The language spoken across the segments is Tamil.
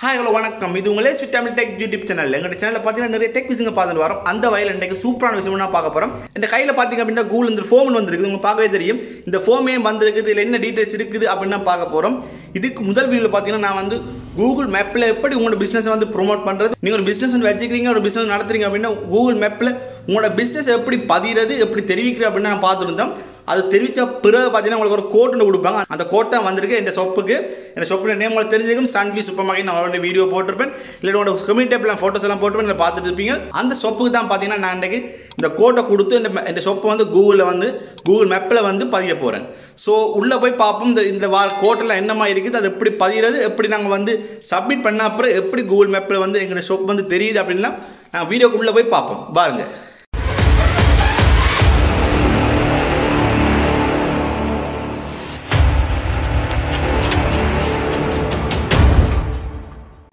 ஹாய் ஹலோ வணக்கம். இது உங்களே ஸ்விட் தமிழ் டெக் யூடியூப் சேனல். எங்கள் சேனலில் பார்த்தீங்கன்னா நிறைய டெக் விஷயங்க பார்த்துட்டு வரோம். அந்த வகையில் இன்றைக்கு சூப்பரான விஷயம் நான் பார்க்க போகிறோம். இந்த கையில் பார்த்தீங்க அப்படின்னா கூகுள் இந்த ஃபோம் வந்துருக்குது. உங்களுக்கு பார்க்கவே தெரியும் இந்த ஃபோமே வந்திருக்குது. இதில் என்ன டீட்டெயில்ஸ் இருக்குது அப்படின்னு பார்க்க போகிறோம். இதுக்கு முதல் வீடியோவில் பார்த்தீங்கன்னா நான் வந்து கூகுள் மேப்பில் எப்படி உங்களோட பிஸ்னஸ் வந்து ப்ரொமோட் பண்ணுறது, நீங்கள் ஒரு பிஸ்னஸ் வந்து வச்சுக்கிறீங்க, ஒரு பிஸ்னஸ் நடத்துறீங்க அப்படின்னா கூகுள் மேப்பில் உங்களோட பிஸ்னஸ் எப்படி பதிகிறது, எப்படி தெரிவிக்கிறது அப்படின்னு நான் பார்த்துருந்தோம். அது தெரிவித்த பிறகு பார்த்தீங்கன்னா உங்களுக்கு ஒரு கோட் ஒன்று கொடுப்பாங்க. அந்த கோட் தான் வந்திருக்கு இந்த ஷாப்புக்கு. இந்த ஷாப்போட நேம் உங்களுக்கு தெரிஞ்சிருக்கும், சன்வி சூப்பர் மார்க்கெட். நான் ஆல்ரெடி வீடியோ போட்டிருப்பேன், இல்லை உங்களோட கம்யூனிட்டி ஃபோட்டோஸ் எல்லாம் போட்டிருப்பேன், நீங்கள் பார்த்துட்டு இருப்பீங்க. அந்த ஷாப்புக்கு தான் பார்த்தீங்கன்னா நான் இன்றைக்கு இந்த கோட்டை கொடுத்து இந்த ஷாப்பை வந்து கூகுள் மேப்பில் வந்து பதிய போகிறேன். ஸோ உள்ளே போய் பார்ப்போம் இந்த கோட்டெல்லாம் என்னமா இருக்குது, அது எப்படி பதிகிறது, எப்படி நாங்கள் வந்து சப்மிட் பண்ண அப்புறம் எப்படி கூகுள் மேப்பில் வந்து எங்கள் ஷாப் வந்து தெரியுது அப்படின்னா நாங்கள் வீடியோக்கு உள்ளே போய் பார்ப்போம். பாருங்கள்.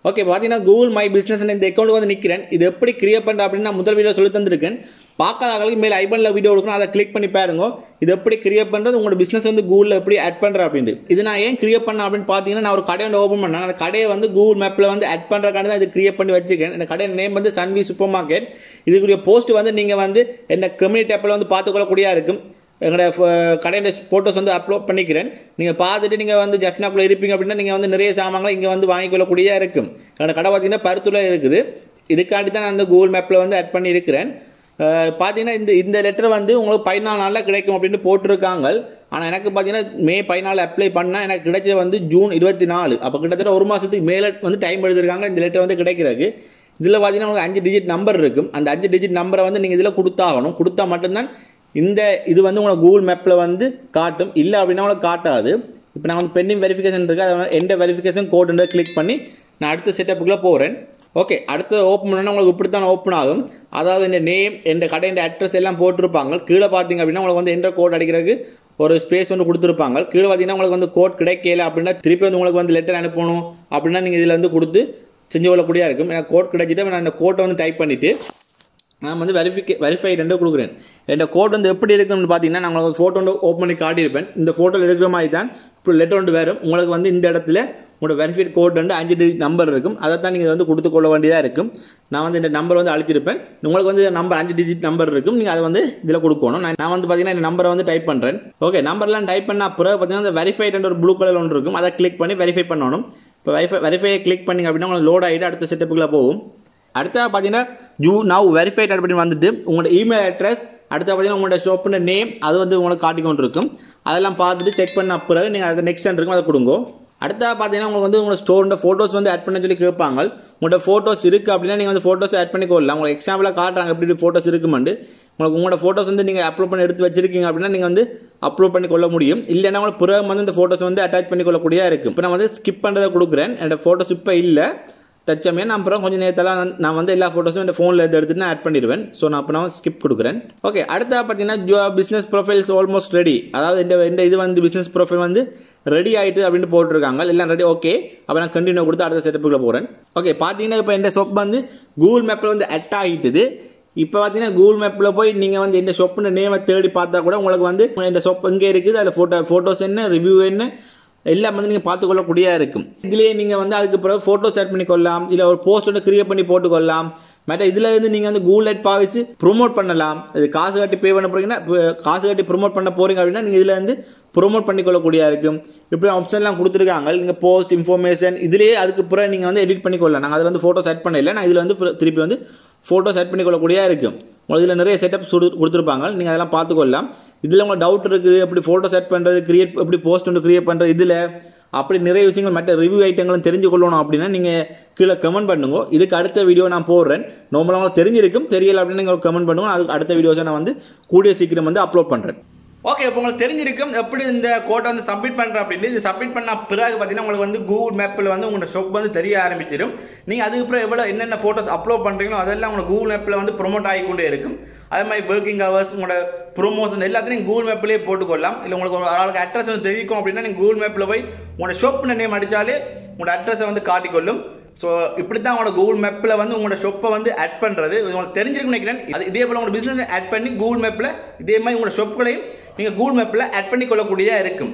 ஓகே, பார்த்தீங்கன்னா கூகுள் மை பிஸ்னஸ் இந்த அக்கௌண்ட் வந்து நிற்கிறேன். இது எப்படி கிரியேட் பண்ணுற அப்படின்னு நான் முதல் வீடியோ சொல்லி தந்திருக்கேன். பார்க்காதவங்களுக்கு மேலே ஐபனில் வீடியோ கொடுக்கணும், அதை கிளிக் பண்ணி பாருங்க. இது எப்படி கிரியேட் பண்ணுறது, உங்களோட பிஸ்னஸ் வந்து கூகுளில் எப்படி ஆட் பண்ணுற அப்படின்ட்டு. இது நான் ஏன் கிரியேட் பண்ணேன் அப்படின்னு பார்த்தீங்கன்னா, நான் ஒரு கடையை வந்து ஓப்பன் பண்ணேன். அந்த கடையை வந்து கூகுள் மேப்பில் வந்து ஆட் பண்ணுறக்காண்டி தான் இது கிரியேட் பண்ணி வச்சிருக்கேன். இந்த கடையோட நேம் வந்து சன்வி சூப்பர் மார்க்கெட். இதுக்குரிய போஸ்ட் வந்து நீங்கள் வந்து என்ன கம்யூனிட்டி ஆப்பில் வந்து பார்த்துக்கொள்ளக்கூடியா இருக்கும். எங்களோட கடையோட ஃபோட்டோஸ் வந்து அப்லோட் பண்ணிக்கிறேன். நீங்கள் பார்த்துட்டு நீங்கள் வந்து ஜெஃப்னாக்குள்ளே இருப்பீங்க அப்படின்னா நீங்கள் வந்து நிறைய சாமான்களை இங்கே வந்து வாங்கிக்கொள்ளக்கூடியதாக இருக்கும். என்னோட கடை பார்த்தீங்கன்னா பருத்துல இருக்குது. இதுக்காண்டி தான் நான் அந்த கூகுள் மேப்பில் வந்து ஆட் பண்ணி இருக்கிறேன். பார்த்தீங்கன்னா இந்த லெட்டர் வந்து உங்களுக்கு 14 நாளில் கிடைக்கும் அப்படின்னு போட்டிருக்காங்க. ஆனால் எனக்கு பார்த்தீங்கன்னா மே 14 அப்ளை பண்ணால் எனக்கு கிடைச்சது வந்து ஜூன் 24. அப்போ கிட்டத்தட்ட ஒரு மாதத்துக்கு மேலே வந்து டைம் எடுத்திருக்காங்க இந்த லெட்டர் வந்து கிடைக்கிறதுக்கு. இதில் பார்த்தீங்கன்னா உங்களுக்கு 5 டிஜிட் நம்பர் இருக்கும். அந்த 5 டிஜிட் நம்பரை வந்து நீங்கள் இதில் கொடுத்தாகணும். கொடுத்தா மட்டும்தான் இது வந்து உங்களை கூகுள் மேப்பில் வந்து காட்டும். இல்லை அப்படின்னா உங்களுக்கு காட்டாது. இப்போ நான் வந்து பெண்டிங் வெரிஃபிகேஷன் இருக்குது, அதை எந்த வெரிஃபிகேஷன் கோடுன்றதை கிளிக் பண்ணி நான் அடுத்த செட்டப்புக்குள்ளே போகிறேன். ஓகே, அடுத்து ஓப்பன் பண்ணால் உங்களுக்கு இப்படி தான் ஓப்பன் ஆகும். அதாவது இந்த நேம், இந்த கடையின் அட்ரஸ் எல்லாம் போட்டிருப்பாங்க. கீழே பார்த்தீங்க அப்படின்னா உங்களுக்கு வந்து எந்த கோட் அடிக்கிறதுக்கு ஒரு ஸ்பேஸ் வந்து கொடுத்துருப்பாங்க. கீழே பார்த்தீங்கன்னா உங்களுக்கு வந்து கோட் கிடைக்கல அப்படின்னா திருப்பி வந்து உங்களுக்கு வந்து லெட்டர் அனுப்பணும் அப்படின்னா நீங்கள் இதில் வந்து கொடுத்து செஞ்சு கொள்ளக்கூடியா இருக்கும். எனக்கு கோட் கிடைச்சிட்டு நான் அந்த கோட்டை வந்து டைப் பண்ணிவிட்டு நான் வந்து வெரிஃபை ரெண்டு கொடுக்குறேன். இந்த கோட் வந்து எப்படி இருக்குன்னு பார்த்தீங்கன்னா நான் உங்களுக்கு ஃபோட்டோ வந்து ஓப்பன் பண்ணி காட்டியிருப்பேன். இந்த ஃபோட்டோவில் இருக்கிற மாதிரி தான் இப்போ லெட்டர் ஒன்று வேறு. உங்களுக்கு வந்து இந்த இடத்துல உங்களோட வெரிஃபைட் கோட் வந்து 5 டிஜிட் நம்பர் இருக்கும். அதை தான் நீங்கள் வந்து கொடுத்து கொள்ள வேண்டியதாக இருக்கும். நான் வந்து இந்த நம்பர் வந்து அழிச்சிருப்பேன். உங்களுக்கு வந்து நம்பர் 5 டிஜிட் நம்பர் இருக்கும். நீங்கள் அதை வந்து இதில் கொடுக்கணும். நான் வந்து பார்த்தீங்கன்னா இந்த நம்பரை வந்து டைப் பண்ணுறேன். ஓகே, நம்பர்லாம் டைப் பண்ண அப்புறம் பார்த்தீங்கன்னா இந்த வெரிஃபைட் ஒரு ப்ளூ கலர் ஒன்று இருக்கும். அதை கிளிக் பண்ணி வெரிஃபை பண்ணணும். இப்போ வெரிஃபையை கிளிக் பண்ணிங்க அப்படின்னா உங்களுக்கு லோட் ஆகிட்டு அடுத்த செட்டப்புக்குள்ளே போகும். அடுத்த பார்த்தீங்கன்னா நவ் வெரிஃபைட் அப்படின்னு வந்துட்டு உங்களோட இமெயில் அட்ரஸ், அடுத்த பார்த்தீங்கன்னா உங்களோட ஷாப்புன்ற நேம் அது வந்து உங்களுக்கு காட்டிக்கொண்டு இருக்கும். அதெல்லாம் பார்த்துட்டு செக் பண்ண பிறகு நீங்கள் அதை நெக்ஸ்ட் இருக்கும் அதை கொடுங்க. அடுத்த பார்த்தீங்கன்னா உங்களுக்கு வந்து உங்களோட ஸ்டோரோட ஃபோட்டோஸ் வந்து ஆட் பண்ண சொல்லி கேட்பாங்க. உங்களோட ஃபோட்டோஸ் இருக்குது அப்படின்னா நீங்கள் வந்து ஃபோட்டோஸ் ஆட் பண்ணி கொள்ளலாம். உங்களுக்கு எக்ஸாம்பிளாக காட்டுறாங்க எப்படி ஃபோட்டோஸ் இருக்குமாண்டு. உங்களோட ஃபோட்டோஸ் வந்து நீங்கள் அப்லோட் பண்ணி எடுத்து வச்சிருக்கீங்க அப்படின்னா நீங்கள் வந்து அப்லோட் பண்ணி கொள்ள முடியும். இல்லைன்னா உங்களுக்கு பிறகு வந்து இந்த ஃபோட்டோஸ் வந்து அட்டாச் பண்ணி கொள்ளக்கூடியா இருக்கும். இப்போ நான் வந்து ஸ்கிப் பண்ணுறதை கொடுக்குறேன். என்னோட ஃபோட்டோஸ் இப்போ இல்லை தச்சமே. நான் அப்புறம் கொஞ்சம் நேரத்தெல்லாம் நான் வந்து எல்லா ஃபோட்டோஸும் இந்த ஃபோனில் எடுத்துட்டு நான் ஆட் பண்ணிடுவேன். ஸோ நான் அப்போ நான் ஸ்கிப் கொடுக்குறேன். ஓகே, அடுத்த பார்த்தீங்கன்னா your business profiles almost ready. அதாவது இந்த இது வந்து பிஸ்னஸ் ப்ரொஃபைல் வந்து ரெடி ஆகிட்டு அப்படின்னு போட்டிருக்காங்க. எல்லாம் ரெடி. ஓகே, அப்போ நான் கண்டினியூ கொடுத்து அடுத்த செட்டப்புக்குள்ள போகிறேன். ஓகே, பார்த்தீங்கன்னா இப்போ இந்த ஷாப் வந்து கூகுள் மேப்பில் வந்து ஆட் ஆகிட்டுது. இப்போ பார்த்தீங்கன்னா கூகுள் மேப்பில் போய் நீங்கள் வந்து இந்த ஷாப்புன்னு நேமை தேடி பார்த்தா கூட உங்களுக்கு வந்து இந்த ஷாப் எங்கே இருக்குது, அதில் ஃபோட்டோஸ் என்ன, ரிவ்யூ என்ன எல்லாம் வந்து நீங்கள் பார்த்துக்கொள்ளக்கூடியா இருக்கும். இதுலேயே நீங்கள் வந்து அதுக்கு பிறகு ஃபோட்டோஸ் ஆட் பண்ணி கொள்ளலாம். இல்லை ஒரு போஸ்ட் ஒன்று கிரியேட் பண்ணி போட்டுக்கொள்ளலாம். மற்ற இதில் இருந்து நீங்கள் வந்து கூகுள் ஆட் பாவிச்சு ப்ரொமோட் பண்ணலாம். இது காசு கட்டி பே பண்ண போகிறீங்கன்னா காசு கட்டி ப்ரொமோட் பண்ண போகிறீங்க அப்படின்னா நீங்கள் இதில் வந்து ப்ரொமோட் பண்ணிக்கொள்ளக்கூடியா இருக்கும். இப்படி ஆப்ஷன்லாம் கொடுத்துருக்காங்க. நீங்கள் போஸ்ட் இன்ஃபர்மேஷன் இதுலேயே அதுக்கு பிறகு நீங்கள் வந்து எடிட் பண்ணிக்கொள்ளலாம். நாங்கள் அதில் வந்து ஃபோட்டோஸ் ஆட் பண்ணல. நான் இதில் வந்து திருப்பி வந்து ஃபோட்டோஸ் ஆட் பண்ணிக்கொள்ளக்கூடியா இருக்கும். உங்களுக்கு இதில் நிறைய செட்டப்ஸ் கொடுத்துருப்பாங்க. நீங்கள் அதெல்லாம் பார்த்துக்கொள்ளலாம். இதில் உங்களுக்கு டவுட் இருக்குது எப்படி ஃபோட்டோஸ் ஆட் பண்ணுறது, எப்படி போஸ்ட் ஒன்று கிரியேட் பண்ணுறது, இதில் அப்படி நிறைய விஷயங்கள் மற்ற ரிவ்யூ ஐட்டங்களும் தெரிஞ்சு கொள்ளணும் அப்படின்னா நீங்கள் கீழே கமெண்ட் பண்ணுங்க. இதுக்கு அடுத்த வீடியோ நான் போடுறேன். நார்மலாக உங்களுக்கு தெரிஞ்சிருக்கும், தெரியல அப்படின்னு நீங்கள் கமெண்ட் பண்ணுங்க. அதுக்கு அடுத்த வீடியோஸை நான் வந்து கூடிய சீக்கிரம் வந்து அப்லோட் பண்ணுறேன். ஓகே, இப்போ உங்களுக்கு தெரிஞ்சிருக்கும் எப்படி இந்த கோட்டை வந்து சப்மிட் பண்ணுற அப்படின்னு. இது சப்மிட் பண்ண பிறகு பார்த்தீங்கன்னா உங்களுக்கு வந்து கூகுள் மேப்பில் வந்து உங்களோட ஷாப் வந்து தெரிய ஆரம்பிச்சிடும். நீங்கள் அதுக்கப்புறம் எவ்வளோ என்னென்ன ஃபோட்டோஸ் அப்லோட் பண்ணுறீங்களோ அதெல்லாம் உங்களோட கூகுள் மேப்பில் வந்து ப்ரொமோட் ஆகிக்கொண்டே இருக்கும். அதே மாதிரி ஒர்க்கிங் ஹவர்ஸ், உங்களோட ப்ரொமோஷன் எல்லாத்தையும் கூகுள் மேப்லேயே போட்டுக்கொள்ளலாம். இல்லை உங்களுக்கு ஒரு ஆளுக்கு அட்ரஸ் வந்து தெரிவிக்கும் அப்படின்னா நீங்கள் கூகுள் மேப்பில் போய் உங்களோட ஷாப்னு நேம் அடித்தாலே உங்களோட அட்ரஸை வந்து காட்டிக்கொள்ளும். ஸோ இப்படி தான் உங்களோட கூகுள் மேப்பில் வந்து உங்களோட ஷாப்பை வந்து ஆட் பண்ணுறது. உங்களுக்கு தெரிஞ்சிருக்குன்னு நினைக்கிறேன். இதே போல் உங்களோட பிஸ்னஸ் ஆட் பண்ணி கூகுள் மேப்பில் இதே மாதிரி உங்களோட ஷாப்களையும் நீங்கள் கூகுள் மேப்பில் ஆட் பண்ணி கொள்ளக்கூடியதாக இருக்கும்.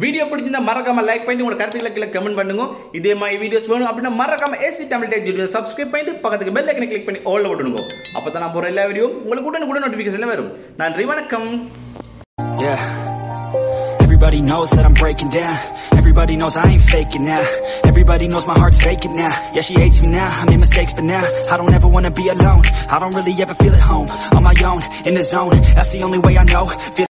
வீடியோ பிடிச்சிருந்தா மறக்காம லைக் பண்ணி உங்க கருத்துக்களை கீழே கமெண்ட் பண்ணுங்க. இதே மாதிரி வீடியோஸ் வேணும் அப்படின்னா மறக்காம SC Tamil Tech YouTube subscribe பண்ணிட்டு பக்கத்துக்கு பெல் ஐகானை கிளிக் பண்ணி ஆல்ல போடுங்க. அப்பதான் நான் போற எல்லா வீடியோ உங்களுக்கு உடனுக்குடன் நோட்டிஃபிகேஷன்ல வரும். நன்றி, வணக்கம். Everybody knows that I'm breaking down. Everybody knows I ain't faking now. Everybody knows my heart's faking now. Yeah, she hates me now, I made mistakes but now I don't ever wanna be alone. I don't really ever feel at home. On my own, in the zone, that's the only way I know.